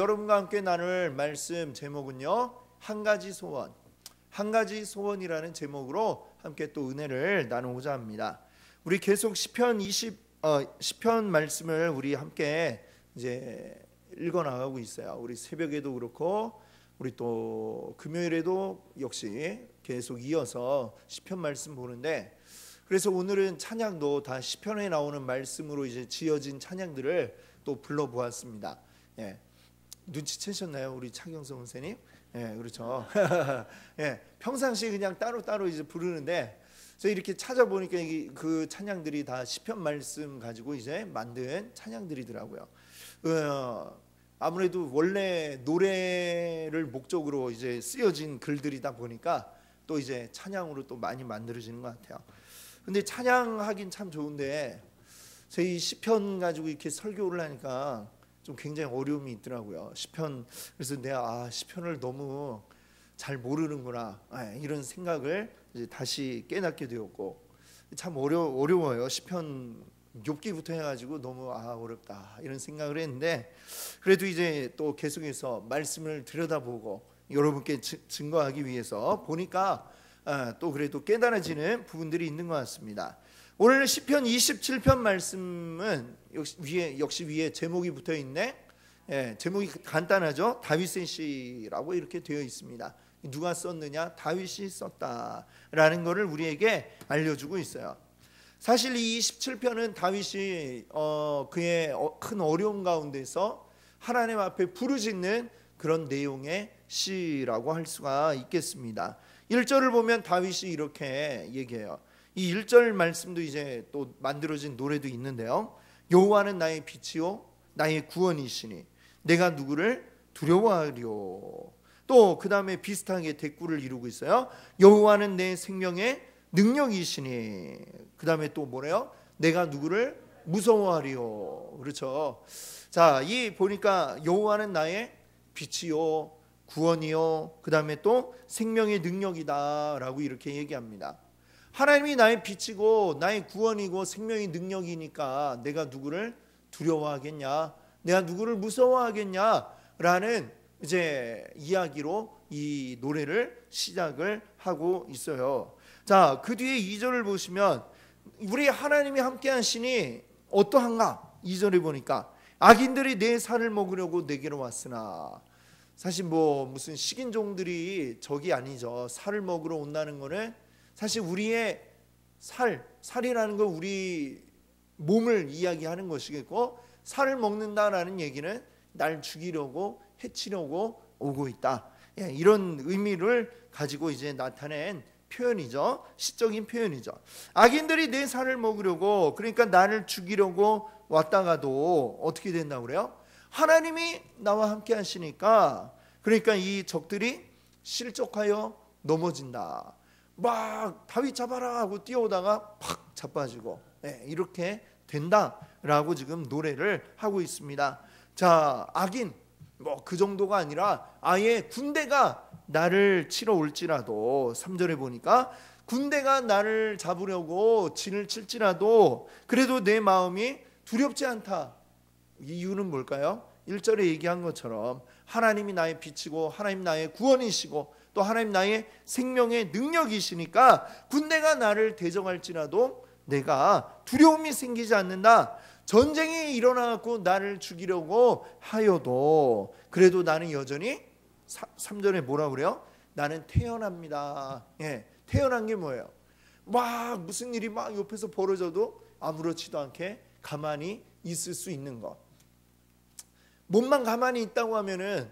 여러분과 함께 나눌 말씀 제목은요, 한 가지 소원, 한 가지 소원이라는 제목으로 함께 또 은혜를 나누고자 합니다. 우리 계속 시편 말씀을 우리 함께 이제 읽어 나가고 있어요. 우리 새벽에도 그렇고 우리 또 금요일에도 역시 계속 이어서 시편 말씀 보는데, 그래서 오늘은 찬양도 다 시편에 나오는 말씀으로 이제 지어진 찬양들을 또 불러 보았습니다. 예. 눈치채셨나요, 우리 차경성 선생님? 예, 그렇죠. 예, 평상시에 그냥 따로 이제 부르는데, 저 이렇게 찾아보니까 그 찬양들이 다 시편 말씀 가지고 이제 만든 찬양들이더라고요. 아무래도 원래 노래를 목적으로 이제 쓰여진 글들이다 보니까 또 이제 찬양으로 또 많이 만들어지는 것 같아요. 근데 찬양하긴 참 좋은데, 저희 시편 가지고 이렇게 설교를 하니까 좀 굉장히 어려움이 있더라고요. 시편, 그래서 내가 시편을 너무 잘 모르는구나, 이런 생각을 이제 다시 깨닫게 되었고, 참 어려워요. 시편 욥기부터 해가지고 너무 어렵다 이런 생각을 했는데, 그래도 이제 또 계속해서 말씀을 들여다보고 여러분께 증거하기 위해서 보니까 또 그래도 깨달아지는 부분들이 있는 것 같습니다. 오늘 시편 27편 말씀은 역시 위에 제목이 붙어 있네. 예, 제목이 간단하죠. 다윗의 시라고 이렇게 되어 있습니다. 누가 썼느냐? 다윗이 썼다라는 것을 우리에게 알려주고 있어요. 사실 이 27편은 다윗이 그의 큰 어려움 가운데서 하나님 앞에 부르짖는 그런 내용의 시라고 할 수가 있겠습니다. 1절을 보면 다윗이 이렇게 얘기해요. 이 1절 말씀도 이제 또 만들어진 노래도 있는데요. 여호와는 나의 빛이요 나의 구원이시니 내가 누구를 두려워하리요. 또 그 다음에 비슷하게 대꾸를 이루고 있어요. 여호와는 내 생명의 능력이시니, 그 다음에 또 뭐래요? 내가 누구를 무서워하리요. 그렇죠. 자, 이 보니까 여호와는 나의 빛이요 구원이요, 그 다음에 또 생명의 능력이다 라고 이렇게 얘기합니다. 하나님이 나의 빛이고 나의 구원이고 생명의 능력이니까 내가 누구를 두려워하겠냐, 내가 누구를 무서워하겠냐라는 이제 이야기로 이 노래를 시작을 하고 있어요. 자, 그 뒤에 2절을 보시면 우리 하나님이 함께 하시니 어떠한가? 2절에 보니까 악인들이 내 살을 먹으려고 내게로 왔으나, 사실 뭐 무슨 식인종들이 적이 아니죠. 살을 먹으러 온다는 거는 사실 우리의 살이라는 건 우리 몸을 이야기하는 것이겠고, 살을 먹는다라는 얘기는 날 죽이려고 해치려고 오고 있다, 이런 의미를 가지고 이제 나타낸 표현이죠. 시적인 표현이죠. 악인들이 내 살을 먹으려고, 그러니까 나를 죽이려고 왔다가도 어떻게 된다고 그래요? 하나님이 나와 함께 하시니까, 그러니까 이 적들이 실족하여 넘어진다. 막 다윗 잡아라 하고 뛰어오다가 팍 자빠지고, 이렇게 된다라고 지금 노래를 하고 있습니다. 자, 악인 뭐 그 정도가 아니라 아예 군대가 나를 치러 올지라도, 3절에 보니까 군대가 나를 잡으려고 진을 칠지라도 그래도 내 마음이 두렵지 않다. 이유는 뭘까요? 1절에 얘기한 것처럼 하나님이 나의 빛이고 하나님 나의 구원이시고 또 하나님 나의 생명의 능력이시니까 군대가 나를 대적할지라도 내가 두려움이 생기지 않는다. 전쟁이 일어나고 나를 죽이려고 하여도 그래도 나는 여전히, 3절에 뭐라고 그래요? 나는 태어납니다. 태어난 게 뭐예요? 막 무슨 일이 막 옆에서 벌어져도 아무렇지도 않게 가만히 있을 수 있는 것. 몸만 가만히 있다고 하면은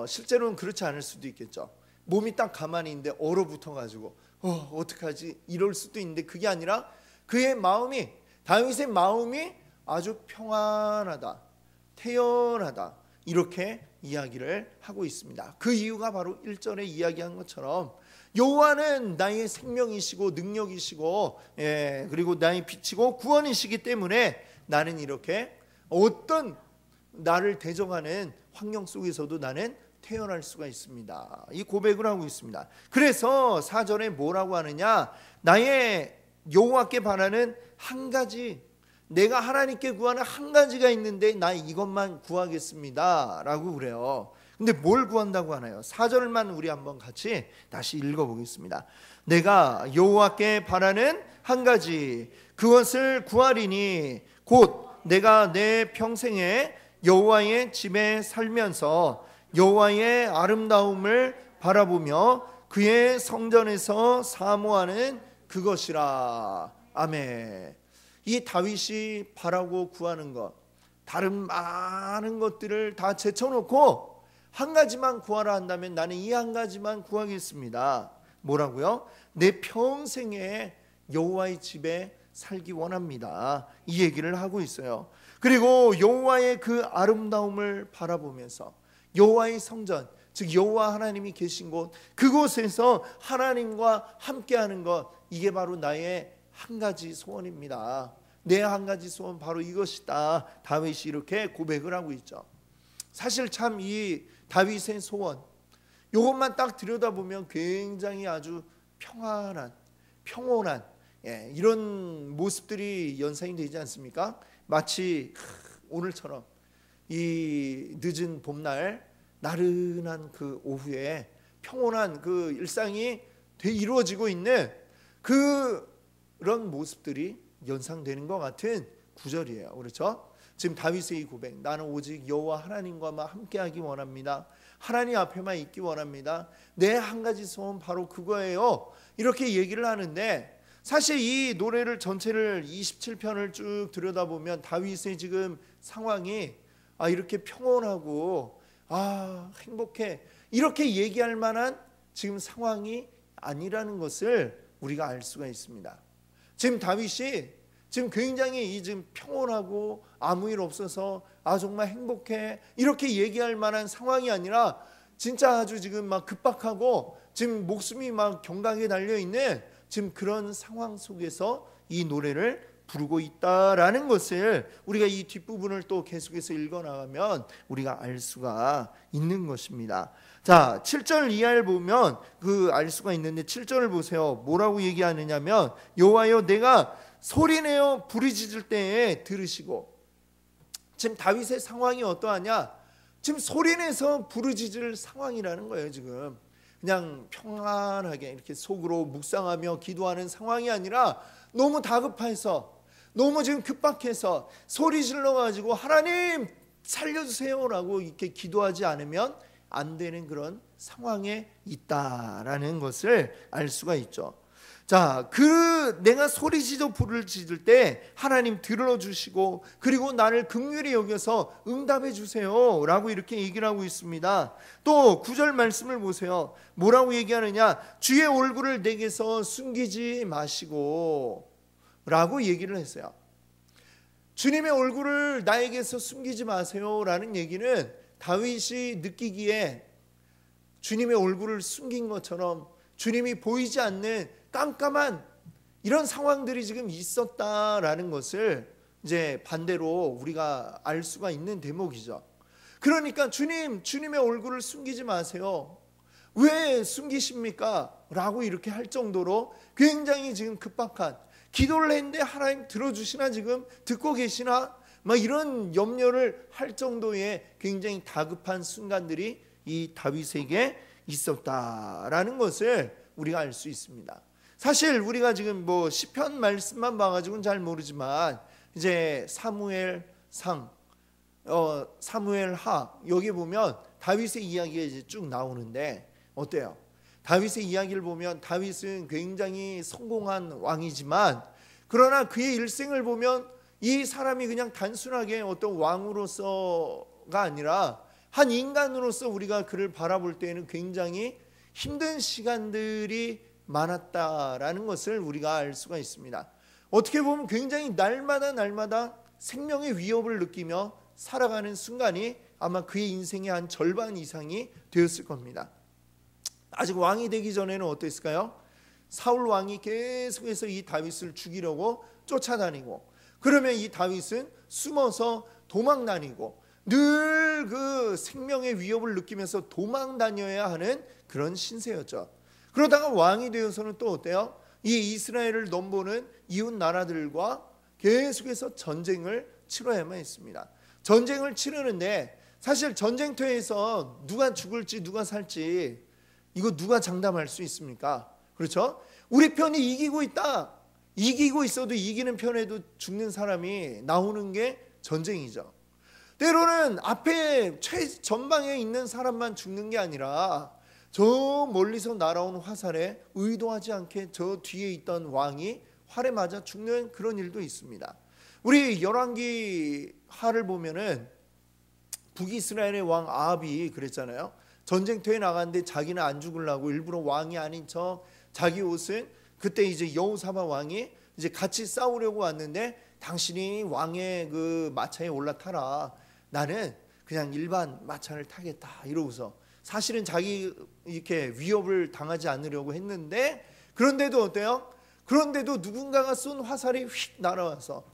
실제로는 그렇지 않을 수도 있겠죠. 몸이 딱 가만히 있는데 얼어붙어 가지고 어떡하지 이럴 수도 있는데, 그게 아니라 그의 마음이, 다윗의 마음이 아주 평안하다, 태연하다, 이렇게 이야기를 하고 있습니다. 그 이유가 바로 1절에 이야기한 것처럼 여호와는 나의 생명이시고 능력이시고, 그리고 나의 빛이고 구원이시기 때문에 나는 이렇게 어떤 나를 대적하는 환경 속에서도 나는 태어날 수가 있습니다. 이 고백을 하고 있습니다. 그래서 4절에 뭐라고 하느냐? 나의 여호와께 바라는 한 가지 내가 하나님께 구하는 한 가지가 있는데 나 이것만 구하겠습니다 라고 그래요. 근데 뭘 구한다고 하나요? 4절만 우리 한번 같이 다시 읽어보겠습니다. 내가 여호와께 바라는 한 가지 그것을 구하리니 곧 내가 내 평생에 여호와의 집에 살면서 여호와의 아름다움을 바라보며 그의 성전에서 사모하는 그것이라. 아멘. 이 다윗이 바라고 구하는 것, 다른 많은 것들을 다 제쳐놓고 한 가지만 구하라 한다면 나는 이 한 가지만 구하겠습니다. 뭐라고요? 내 평생에 여호와의 집에 살기 원합니다. 이 얘기를 하고 있어요. 그리고 여호와의 그 아름다움을 바라보면서 여호와의 성전, 즉 여호와 하나님이 계신 곳, 그곳에서 하나님과 함께하는 것, 이게 바로 나의 한 가지 소원입니다. 내 한 가지 소원 바로 이것이다. 다윗이 이렇게 고백을 하고 있죠. 사실 참 이 다윗의 소원, 이것만 딱 들여다보면 굉장히 아주 평안한, 평온한 이런 모습들이 연상이 되지 않습니까? 마치 오늘처럼 이 늦은 봄날 나른한 그 오후에 평온한 그 일상이 이루어지고 있는 그런 모습들이 연상되는 것 같은 구절이에요. 그렇죠? 지금 다윗의 이 고백, 나는 오직 여호와 하나님과만 함께하기 원합니다. 하나님 앞에만 있기 원합니다. 내 한 가지 소원 바로 그거예요. 이렇게 얘기를 하는데, 사실 이 노래를 전체를 27편을 쭉 들여다보면 다윗의 지금 상황이 이렇게 평온하고 행복해 이렇게 얘기할 만한 지금 상황이 아니라는 것을 우리가 알 수가 있습니다. 지금 다윗이 지금 굉장히 지금 평온하고 아무 일 없어서 정말 행복해 이렇게 얘기할 만한 상황이 아니라 진짜 아주 지금 막 급박하고 지금 목숨이 막 경각에 달려 있는 지금 그런 상황 속에서 이 노래를 부르고 있다라는 것을 우리가 이 뒷부분을 또 계속해서 읽어나가면 우리가 알 수가 있는 것입니다. 자, 7절 이하를 보면 알 수가 있는데 7절을 보세요. 뭐라고 얘기하느냐면 여호와여 내가 소리내어 부르짖을 때에 들으시고, 지금 다윗의 상황이 어떠하냐? 지금 소리내서 부르짖을 상황이라는 거예요. 지금 그냥 평안하게 이렇게 속으로 묵상하며 기도하는 상황이 아니라 너무 다급해서, 너무 지금 급박해서 소리 질러가지고 하나님 살려주세요라고 이렇게 기도하지 않으면 안 되는 그런 상황에 있다라는 것을 알 수가 있죠. 자, 내가 소리지어 부르짖을 때 하나님 들어주시고 그리고 나를 긍휼히 여겨서 응답해 주세요 라고 이렇게 얘기를 하고 있습니다. 또 9절 말씀을 보세요. 뭐라고 얘기하느냐? 주의 얼굴을 내게서 숨기지 마시고 라고 얘기를 했어요. 주님의 얼굴을 나에게서 숨기지 마세요 라는 얘기는 다윗이 느끼기에 주님의 얼굴을 숨긴 것처럼 주님이 보이지 않는 깜깜한 이런 상황들이 지금 있었다라는 것을 이제 반대로 우리가 알 수가 있는 대목이죠. 그러니까 주님의 얼굴을 숨기지 마세요. 왜 숨기십니까? 라고 이렇게 할 정도로 굉장히 지금 급박한, 기도를 했는데 하나님 들어주시나, 지금 듣고 계시나, 막 이런 염려를 할 정도의 굉장히 다급한 순간들이 이 다윗에게 있었다라는 것을 우리가 알 수 있습니다. 사실 우리가 지금 시편 말씀만 봐가지고는 잘 모르지만 이제 사무엘상, 사무엘하 여기 보면 다윗의 이야기가 이제 쭉 나오는데 어때요? 다윗의 이야기를 보면 다윗은 굉장히 성공한 왕이지만, 그러나 그의 일생을 보면 이 사람이 그냥 단순하게 어떤 왕으로서가 아니라 한 인간으로서 우리가 그를 바라볼 때에는 굉장히 힘든 시간들이 많았다라는 것을 우리가 알 수가 있습니다. 어떻게 보면 굉장히 날마다 생명의 위협을 느끼며 살아가는 순간이 아마 그의 인생의 한 절반 이상이 되었을 겁니다. 아직 왕이 되기 전에는 어땠을까요? 사울 왕이 계속해서 이 다윗을 죽이려고 쫓아다니고, 그러면 이 다윗은 숨어서 도망 다니고 늘 그 생명의 위협을 느끼면서 도망 다녀야 하는 그런 신세였죠. 그러다가 왕이 되어서는 또 어때요? 이 이스라엘을 넘보는 이웃 나라들과 계속해서 전쟁을 치러야만 했습니다. 전쟁을 치르는데 사실 전쟁터에서 누가 죽을지 누가 살지 이거 누가 장담할 수 있습니까? 그렇죠? 우리 편이 이기고 있다. 이기고 있어도 이기는 편에도 죽는 사람이 나오는 게 전쟁이죠. 때로는 앞에 최전방에 있는 사람만 죽는 게 아니라 저 멀리서 날아온 화살에 의도하지 않게 저 뒤에 있던 왕이 활에 맞아 죽는 그런 일도 있습니다. 우리 열왕기 하를 보면은 북이스라엘의 왕 아합이 그랬잖아요. 전쟁터에 나갔는데 자기는 안 죽으려고 일부러 왕이 아닌 척 자기 옷은 그때 이제 여호사밧 왕이 이제 같이 싸우려고 왔는데 당신이 왕의 그 마차에 올라타라. 나는 그냥 일반 마차를 타겠다. 이러고서 사실은 자기 이렇게 위협을 당하지 않으려고 했는데 그런데도 어때요? 그런데도 누군가가 쏜 화살이 휙 날아와서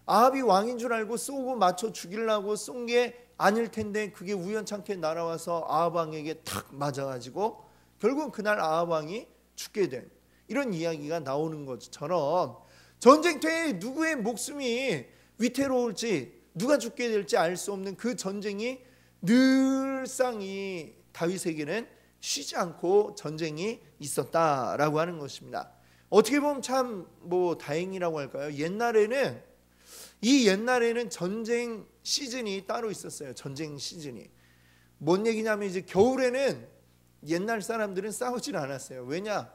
아합이 왕인 줄 알고 쏘고 맞춰 죽이려고 쏜 게 아닐 텐데 그게 우연찮게 날아와서 아합 왕에게 탁 맞아가지고 결국 그날 아합 왕이 죽게 된 이런 이야기가 나오는 것처럼 전쟁터에 누구의 목숨이 위태로울지 누가 죽게 될지 알 수 없는 그 전쟁이 늘상 이 다윗에게는 쉬지 않고 전쟁이 있었다라고 하는 것입니다. 어떻게 보면 참 다행이라고 할까요? 옛날에는 전쟁 시즌이 따로 있었어요. 전쟁 시즌이. 뭔 얘기냐면 이제 겨울에는 옛날 사람들은 싸우질 않았어요. 왜냐?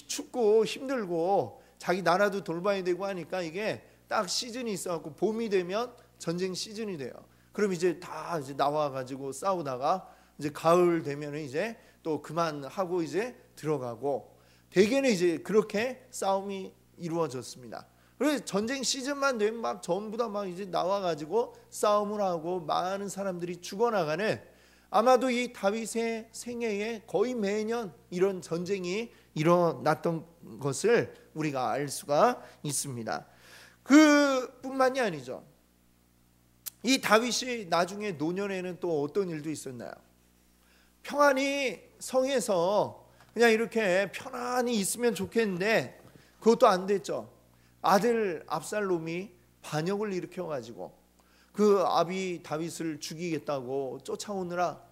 춥고 힘들고 자기 나라도 돌봐야 되고 하니까 이게 딱 시즌이 있어갖고 봄이 되면 전쟁 시즌이 돼요. 그럼 이제 다 이제 나와가지고 싸우다가 이제 가을 되면은 이제 또 그만하고 이제 들어가고 대개는 이제 그렇게 싸움이 이루어졌습니다. 그래서 전쟁 시즌만 되면 막 전부 다 막 이제 나와가지고 싸움을 하고 많은 사람들이 죽어나가는 아마도 이 다윗의 생애에 거의 매년 이런 전쟁이 일어났던 것을 우리가 알 수가 있습니다. 그뿐만이 아니죠. 이 다윗이 나중에 노년에는 또 어떤 일도 있었나요? 평안히 성에서 그냥 이렇게 편안히 있으면 좋겠는데 그것도 안 됐죠. 아들 압살롬이 반역을 일으켜가지고 그 아비 다윗을 죽이겠다고 쫓아오느라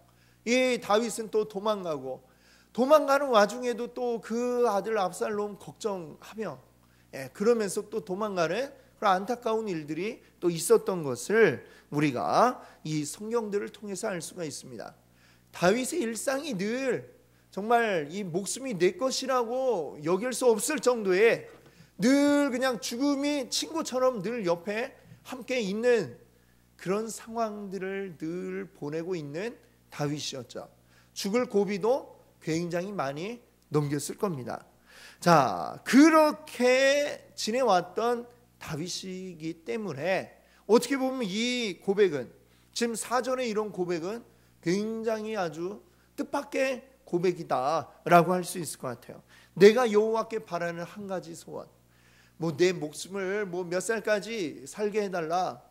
이 다윗은 또 도망가는 와중에도 또 그 아들 압살롬 걱정하며 그러면서 또 도망가는 그런 안타까운 일들이 또 있었던 것을 우리가 이 성경들을 통해서 알 수가 있습니다. 다윗의 일상이 늘 정말 이 목숨이 내 것이라고 여길 수 없을 정도의 늘 그냥 죽음이 친구처럼 늘 옆에 함께 있는 그런 상황들을 늘 보내고 있는 다윗이었죠. 죽을 고비도 굉장히 많이 넘겼을 겁니다. 자, 그렇게 지내왔던 다윗이기 때문에 어떻게 보면 이 고백은 지금 사전에 이런 고백은 굉장히 아주 뜻밖의 고백이다라고 할 수 있을 것 같아요. 내가 여호와께 바라는 한 가지 소원, 내 목숨을 몇 살까지 살게 해달라,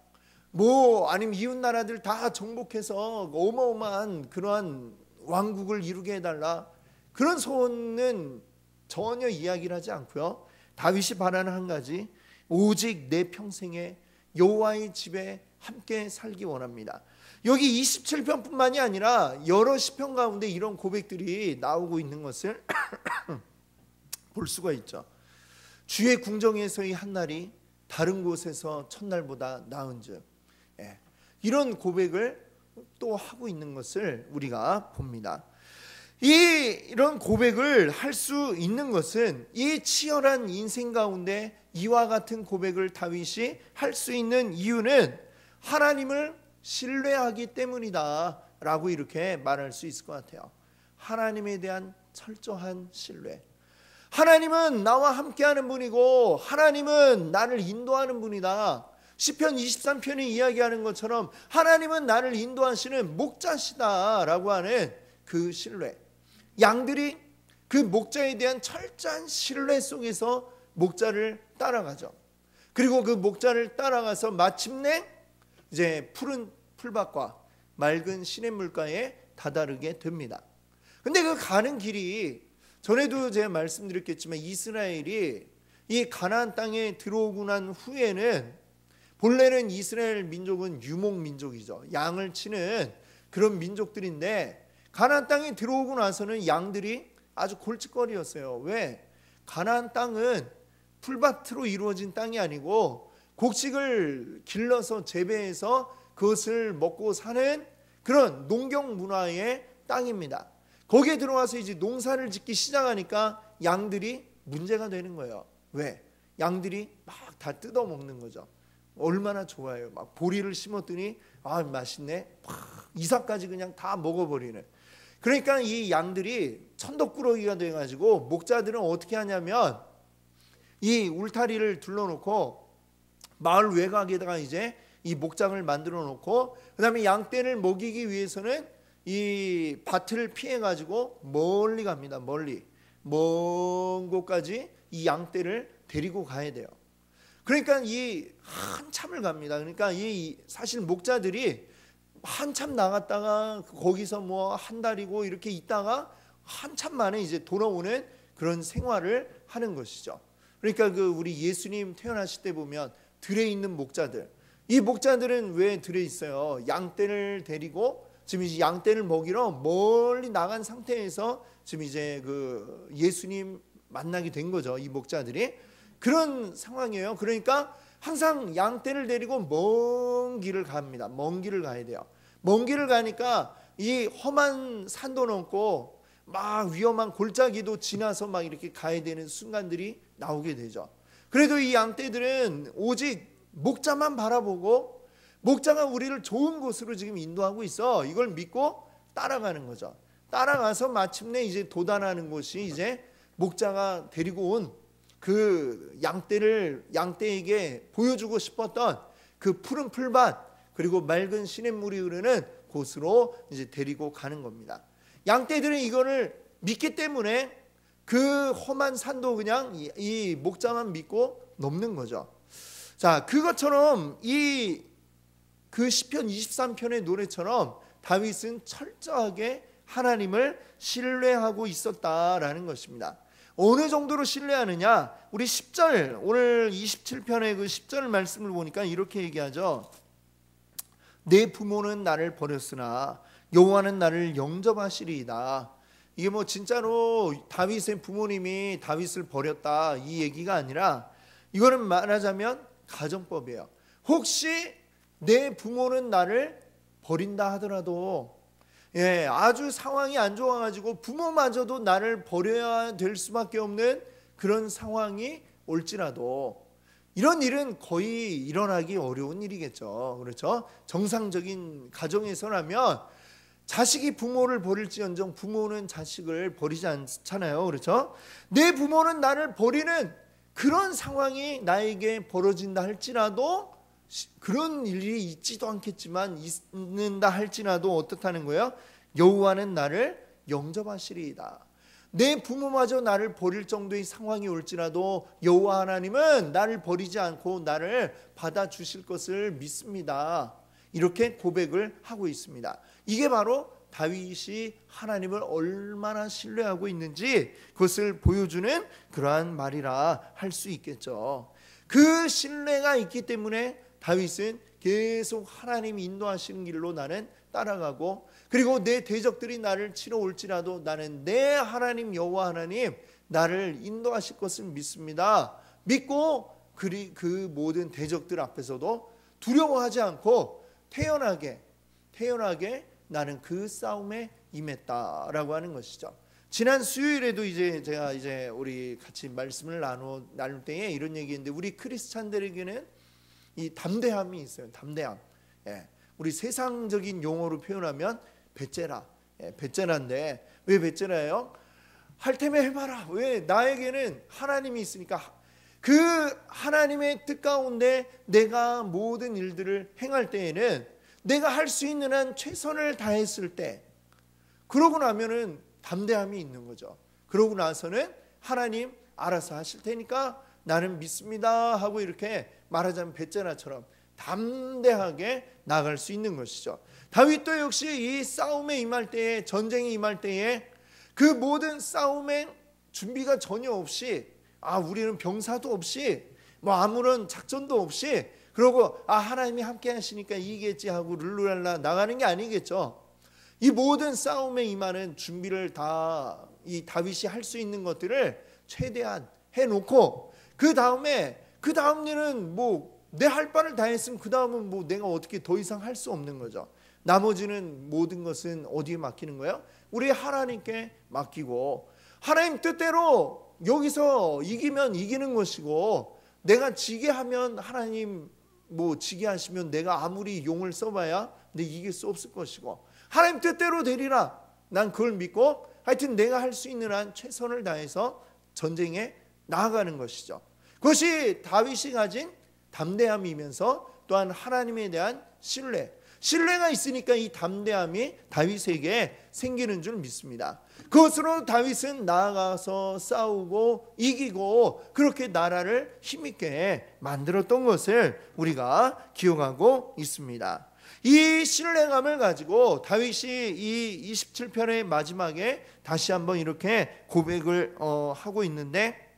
아니면 이웃 나라들 다 정복해서 어마어마한 그러한 왕국을 이루게 해달라, 그런 소원은 전혀 이야기를 하지 않고요. 다윗이 바라는 한 가지, 오직 내 평생에 여호와의 집에 함께 살기 원합니다. 여기 27편뿐만이 아니라 여러 시편 가운데 이런 고백들이 나오고 있는 것을 볼 수가 있죠. 주의 궁정에서의 한날이 다른 곳에서 첫날보다 나은즉, 이런 고백을 또 하고 있는 것을 우리가 봅니다. 이런 고백을 할 수 있는 것은 이 치열한 인생 가운데 이와 같은 고백을 다윗이 할 수 있는 이유는 하나님을 신뢰하기 때문이다 라고 이렇게 말할 수 있을 것 같아요. 하나님에 대한 철저한 신뢰. 하나님은 나와 함께하는 분이고 하나님은 나를 인도하는 분이다. 시편 23편이 이야기하는 것처럼 하나님은 나를 인도하시는 목자시다라고 하는 그 신뢰. 양들이 그 목자에 대한 철저한 신뢰 속에서 목자를 따라가죠. 그리고 그 목자를 따라가서 마침내 이제 푸른 풀밭과 맑은 시냇물가에 다다르게 됩니다. 근데 그 가는 길이 전에도 제가 말씀드렸겠지만 이스라엘이 이 가나안 땅에 들어오고 난 후에는 본래는 이스라엘 민족은 유목 민족이죠. 양을 치는 그런 민족들인데 가나안 땅에 들어오고 나서는 양들이 아주 골칫거리였어요. 왜? 가나안 땅은 풀밭으로 이루어진 땅이 아니고 곡식을 길러서 재배해서 그것을 먹고 사는 그런 농경 문화의 땅입니다. 거기에 들어와서 이제 농사를 짓기 시작하니까 양들이 문제가 되는 거예요. 왜? 양들이 막 다 뜯어 먹는 거죠. 얼마나 좋아요. 막 보리를 심었더니 아 맛있네. 이삭까지 그냥 다 먹어버리는. 그러니까 이 양들이 천덕꾸러기가 돼가지고 목자들은 어떻게 하냐면 이 울타리를 둘러놓고 마을 외곽에다가 이제 이 목장을 만들어 놓고 그다음에 양떼를 먹이기 위해서는 이 밭을 피해 가지고 멀리 갑니다. 멀리 먼 곳까지 이 양떼를 데리고 가야 돼요. 그러니까 이 한참을 갑니다. 그러니까 이 사실 목자들이 한참 나갔다가 거기서 뭐 한 달이고 이렇게 있다가 한참 만에 이제 돌아오는 그런 생활을 하는 것이죠. 그러니까 그 우리 예수님 태어나실 때 보면 들에 있는 목자들, 이 목자들은 왜 들에 있어요? 양떼를 데리고 지금 이제 양떼를 먹이러 멀리 나간 상태에서 지금 이제 그 예수님 만나게 된 거죠. 이 목자들이 그런 상황이에요. 그러니까 항상 양떼를 데리고 먼 길을 갑니다. 먼 길을 가야 돼요. 먼 길을 가니까 이 험한 산도 넘고 막 위험한 골짜기도 지나서 막 이렇게 가야 되는 순간들이 나오게 되죠. 그래도 이 양떼들은 오직 목자만 바라보고 목자가 우리를 좋은 곳으로 지금 인도하고 있어. 이걸 믿고 따라가는 거죠. 따라가서 마침내 이제 도달하는 곳이 이제 목자가 데리고 온 그 양떼에게 보여주고 싶었던 그 푸른 풀밭 그리고 맑은 시냇물이 흐르는 곳으로 이제 데리고 가는 겁니다. 양떼들은 이거를 믿기 때문에 그 험한 산도 그냥 이 목자만 믿고 넘는 거죠. 자, 그것처럼 그 시편 23편의 노래처럼 다윗은 철저하게 하나님을 신뢰하고 있었다라는 것입니다. 어느 정도로 신뢰하느냐? 우리 10절 오늘 27편의 그 10절 말씀을 보니까 이렇게 얘기하죠. 내 부모는 나를 버렸으나 여호와는 나를 영접하시리이다. 이게 뭐 진짜로 다윗의 부모님이 다윗을 버렸다 이 얘기가 아니라 이거는 말하자면 가정법이에요. 혹시 내 부모는 나를 버린다 하더라도 아주 상황이 안 좋아가지고 부모마저도 나를 버려야 될 수밖에 없는 그런 상황이 올지라도 이런 일은 거의 일어나기 어려운 일이겠죠. 그렇죠? 정상적인 가정에서라면 자식이 부모를 버릴지언정 부모는 자식을 버리지 않잖아요. 그렇죠? 내 부모는 나를 버리는 그런 상황이 나에게 벌어진다 할지라도 그런 일이 있지도 않겠지만 있는다 할지라도 어떻다는 거예요? 여호와는 나를 영접하시리이다. 내 부모마저 나를 버릴 정도의 상황이 올지라도 여호와 하나님은 나를 버리지 않고 나를 받아주실 것을 믿습니다. 이렇게 고백을 하고 있습니다. 이게 바로 다윗이 하나님을 얼마나 신뢰하고 있는지 그것을 보여주는 그러한 말이라 할 수 있겠죠. 그 신뢰가 있기 때문에 다윗은 계속 하나님이 인도하시는 길로 나는 따라가고 그리고 내 대적들이 나를 치러 올지라도 나는 내 하나님 여호와 하나님 나를 인도하실 것을 믿습니다. 믿고 그 모든 대적들 앞에서도 두려워하지 않고 태연하게 나는 그 싸움에 임했다라고 하는 것이죠. 지난 수요일에도 제가 우리 같이 말씀을 나눌 때에 이런 얘기했는데 우리 크리스찬들에게는 이 담대함이 있어요. 담대함. 우리 세상적인 용어로 표현하면 배째라. 배째라인데 왜 배째라예요? 할 테면 해봐라. 왜? 나에게는 하나님이 있으니까 그 하나님의 뜻 가운데 내가 모든 일들을 행할 때에는 내가 할 수 있는 한 최선을 다했을 때 그러고 나면은 담대함이 있는 거죠. 그러고 나서는 하나님 알아서 하실 테니까 나는 믿습니다 하고 이렇게 말하자면 배째라처럼 담대하게 나갈 수 있는 것이죠. 다윗도 역시 이 싸움에 임할 때에 전쟁에 임할 때에 그 모든 싸움에 준비가 전혀 없이 우리는 병사도 없이 뭐 아무런 작전도 없이 그러고 하나님이 함께 하시니까 이기겠지 하고 룰루랄라 나가는 게 아니겠죠. 이 모든 싸움에 임하는 준비를 다 이 다윗이 할 수 있는 것들을 최대한 해놓고 그 다음 일은 뭐 내 할 바를 다 했으면 그 다음은 뭐 내가 어떻게 더 이상 할 수 없는 거죠. 나머지는 모든 것은 어디에 맡기는 거예요? 우리 하나님께 맡기고, 하나님 뜻대로 여기서 이기면 이기는 것이고, 내가 지게 하면 하나님 뭐 지게 하시면 내가 아무리 용을 써봐야 내 이길 수 없을 것이고, 하나님 뜻대로 되리라. 난 그걸 믿고 하여튼 내가 할 수 있는 한 최선을 다해서 전쟁에 나아가는 것이죠. 그것이 다윗이 가진 담대함이면서 또한 하나님에 대한 신뢰가 있으니까 이 담대함이 다윗에게 생기는 줄 믿습니다. 그것으로 다윗은 나아가서 싸우고 이기고 그렇게 나라를 힘있게 만들었던 것을 우리가 기억하고 있습니다. 이 신뢰감을 가지고 다윗이 이 27편의 마지막에 다시 한번 이렇게 고백을 하고 있는데,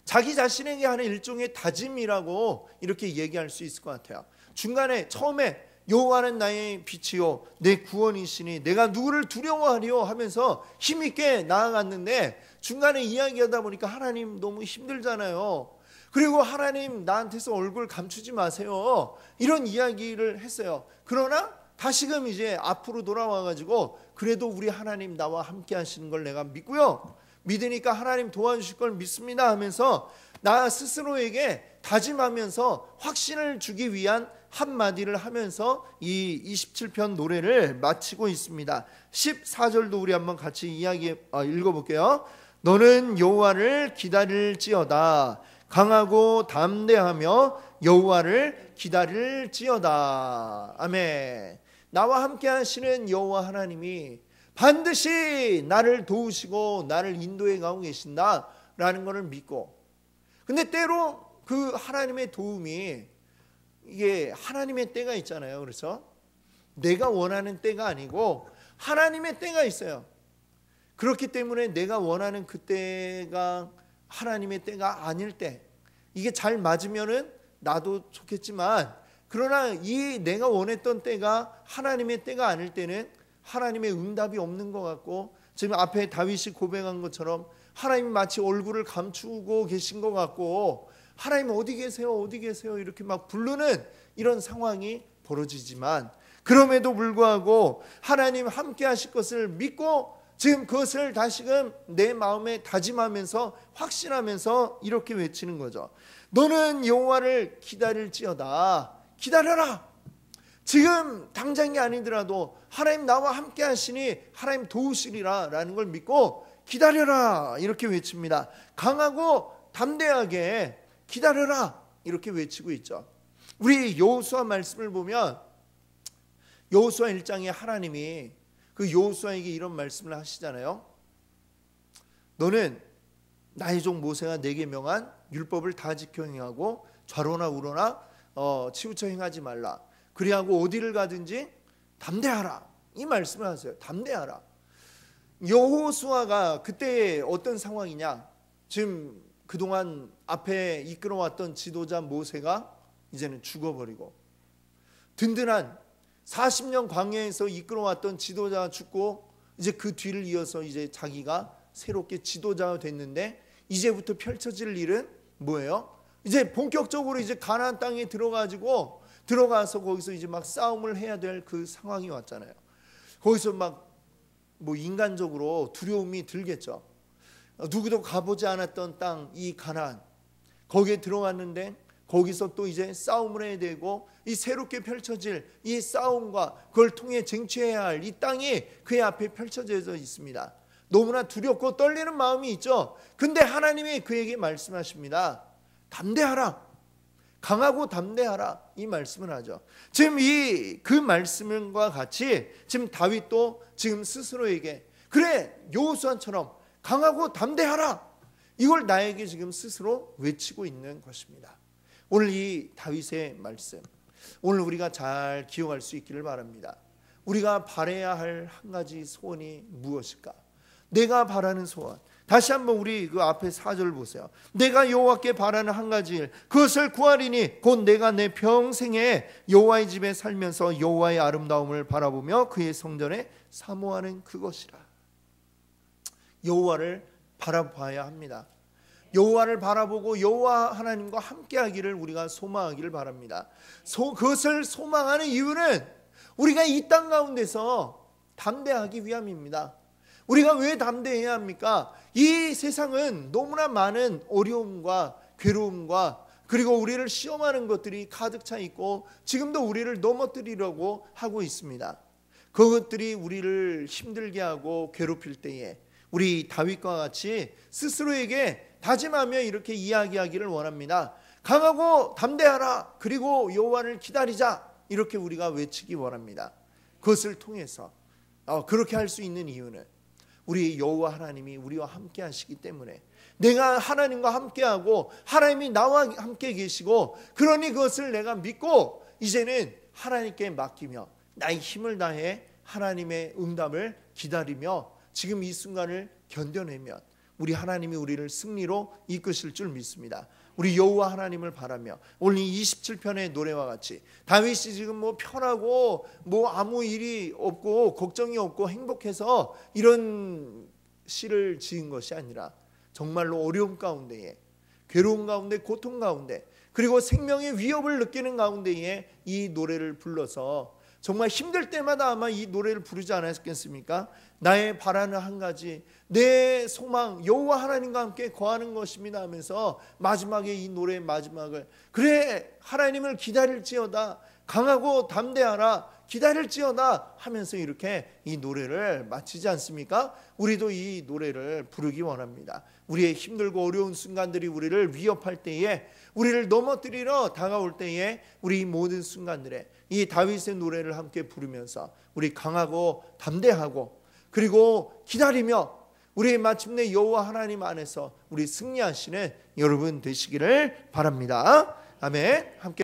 자기 자신에게 하는 일종의 다짐이라고 이렇게 얘기할 수 있을 것 같아요. 중간에 처음에 여호와는 나의 빛이요 내 구원이시니 내가 누구를 두려워하리요 하면서 힘있게 나아갔는데, 중간에 이야기하다 보니까 하나님 너무 힘들잖아요. 그리고 하나님 나한테서 얼굴 감추지 마세요, 이런 이야기를 했어요. 그러나 다시금 이제 앞으로 돌아와가지고 그래도 우리 하나님 나와 함께 하시는 걸 내가 믿고요, 믿으니까 하나님 도와주실 걸 믿습니다 하면서 나 스스로에게 다짐하면서 확신을 주기 위한 한마디를 하면서 이 27편 노래를 마치고 있습니다. 14절도 우리 한번 같이 읽어볼게요. 너는 여호와를 기다릴지어다. 강하고 담대하며 여호와를 기다릴지어다. 아멘. 나와 함께 하시는 여호와 하나님이 반드시 나를 도우시고 나를 인도해 가고 계신다라는 것을 믿고, 근데 때로 그 하나님의 도움이 이게 하나님의 때가 있잖아요. 그래서 내가 원하는 때가 아니고 하나님의 때가 있어요. 그렇기 때문에 내가 원하는 그 때가 하나님의 때가 아닐 때, 이게 잘 맞으면은 나도 좋겠지만, 그러나 이 내가 원했던 때가 하나님의 때가 아닐 때는 하나님의 응답이 없는 것 같고, 지금 앞에 다윗이 고백한 것처럼 하나님 마치 얼굴을 감추고 계신 것 같고, 하나님 어디 계세요 어디 계세요 이렇게 막 부르는 이런 상황이 벌어지지만, 그럼에도 불구하고 하나님 함께 하실 것을 믿고 지금 그것을 다시금 내 마음에 다짐하면서 확신하면서 이렇게 외치는 거죠. 너는 여호와를 기다릴지어다. 기다려라. 지금 당장이 아니더라도 하나님 나와 함께 하시니 하나님 도우시리라 라는 걸 믿고 기다려라 이렇게 외칩니다. 강하고 담대하게 기다려라 이렇게 외치고 있죠. 우리 여호수아 말씀을 보면 여호수아 1장에 하나님이 그 여호수아에게 이런 말씀을 하시잖아요. 너는 나의 종 모세가 내게 명한 율법을 다 지켜 행하고 좌로나 우로나 치우쳐 행하지 말라. 그리하고 어디를 가든지 담대하라. 이 말씀을 하세요. 담대하라. 여호수아가 그때 어떤 상황이냐, 지금 그동안 앞에 이끌어왔던 지도자 모세가 이제는 죽어버리고, 든든한 40년 광야에서 이끌어왔던 지도자가 죽고, 이제 그 뒤를 이어서 이제 자기가 새롭게 지도자가 됐는데, 이제부터 펼쳐질 일은 뭐예요? 이제 본격적으로 이제 가나안 땅에 들어가서 거기서 이제 막 싸움을 해야 될 그 상황이 왔잖아요. 거기서 막 뭐 인간적으로 두려움이 들겠죠. 누구도 가보지 않았던 땅, 이 가나안, 거기에 들어갔는데 거기서 또 이제 싸움을 해야 되고, 이 새롭게 펼쳐질 이 싸움과 그걸 통해 쟁취해야 할 이 땅이 그의 앞에 펼쳐져 있습니다. 너무나 두렵고 떨리는 마음이 있죠. 근데 하나님이 그에게 말씀하십니다. 담대하라. 강하고 담대하라. 이 말씀을 하죠. 지금 그 말씀과 같이 지금 다윗도 지금 스스로에게, 그래 여호수아처럼 강하고 담대하라. 이걸 나에게 지금 스스로 외치고 있는 것입니다. 오늘 이 다윗의 말씀, 오늘 우리가 잘 기억할 수 있기를 바랍니다. 우리가 바라야 할 한 가지 소원이 무엇일까? 내가 바라는 소원, 다시 한번 우리 그 앞에 4절 보세요. 내가 여호와께 바라는 한 가지 일, 그것을 구하리니 곧 내가 내 평생에 여호와의 집에 살면서 여호와의 아름다움을 바라보며 그의 성전에 사모하는 그것이라. 여호와를 바라봐야 합니다. 여호와를 바라보고 여호와 하나님과 함께하기를 우리가 소망하기를 바랍니다. 그것을 소망하는 이유는 우리가 이 땅 가운데서 담대하기 위함입니다. 우리가 왜 담대해야 합니까? 이 세상은 너무나 많은 어려움과 괴로움과 그리고 우리를 시험하는 것들이 가득 차 있고 지금도 우리를 넘어뜨리려고 하고 있습니다. 그것들이 우리를 힘들게 하고 괴롭힐 때에 우리 다윗과 같이 스스로에게 다짐하며 이렇게 이야기하기를 원합니다. 강하고 담대하라. 그리고 여호와를 기다리자. 이렇게 우리가 외치기 원합니다. 그것을 통해서 그렇게 할 수 있는 이유는 우리 여호와 하나님이 우리와 함께 하시기 때문에, 내가 하나님과 함께하고 하나님이 나와 함께 계시고, 그러니 그것을 내가 믿고 이제는 하나님께 맡기며 나의 힘을 다해 하나님의 응답을 기다리며 지금 이 순간을 견뎌내면 우리 하나님이 우리를 승리로 이끄실 줄 믿습니다. 우리 여호와 하나님을 바라며 오늘 27편의 노래와 같이 다윗이 지금 편하고 아무 일이 없고 걱정이 없고 행복해서 이런 시를 지은 것이 아니라 정말로 어려움 가운데에, 괴로움 가운데, 고통 가운데, 그리고 생명의 위협을 느끼는 가운데에 이 노래를 불러서 정말 힘들 때마다 아마 이 노래를 부르지 않았겠습니까? 나의 바라는 한 가지, 내 소망 여호와 하나님과 함께 거하는 것입니다 하면서 마지막에 이 노래의 마지막을, 그래 하나님을 기다릴지어다, 강하고 담대하라, 기다릴지어다 하면서 이렇게 이 노래를 마치지 않습니까? 우리도 이 노래를 부르기 원합니다. 우리의 힘들고 어려운 순간들이 우리를 위협할 때에, 우리를 넘어뜨리러 다가올 때에 우리 모든 순간들에 이 다윗의 노래를 함께 부르면서 우리 강하고 담대하고 그리고 기다리며 우리 마침내 여호와 하나님 안에서 우리 승리하시는 여러분 되시기를 바랍니다. 아멘. 함께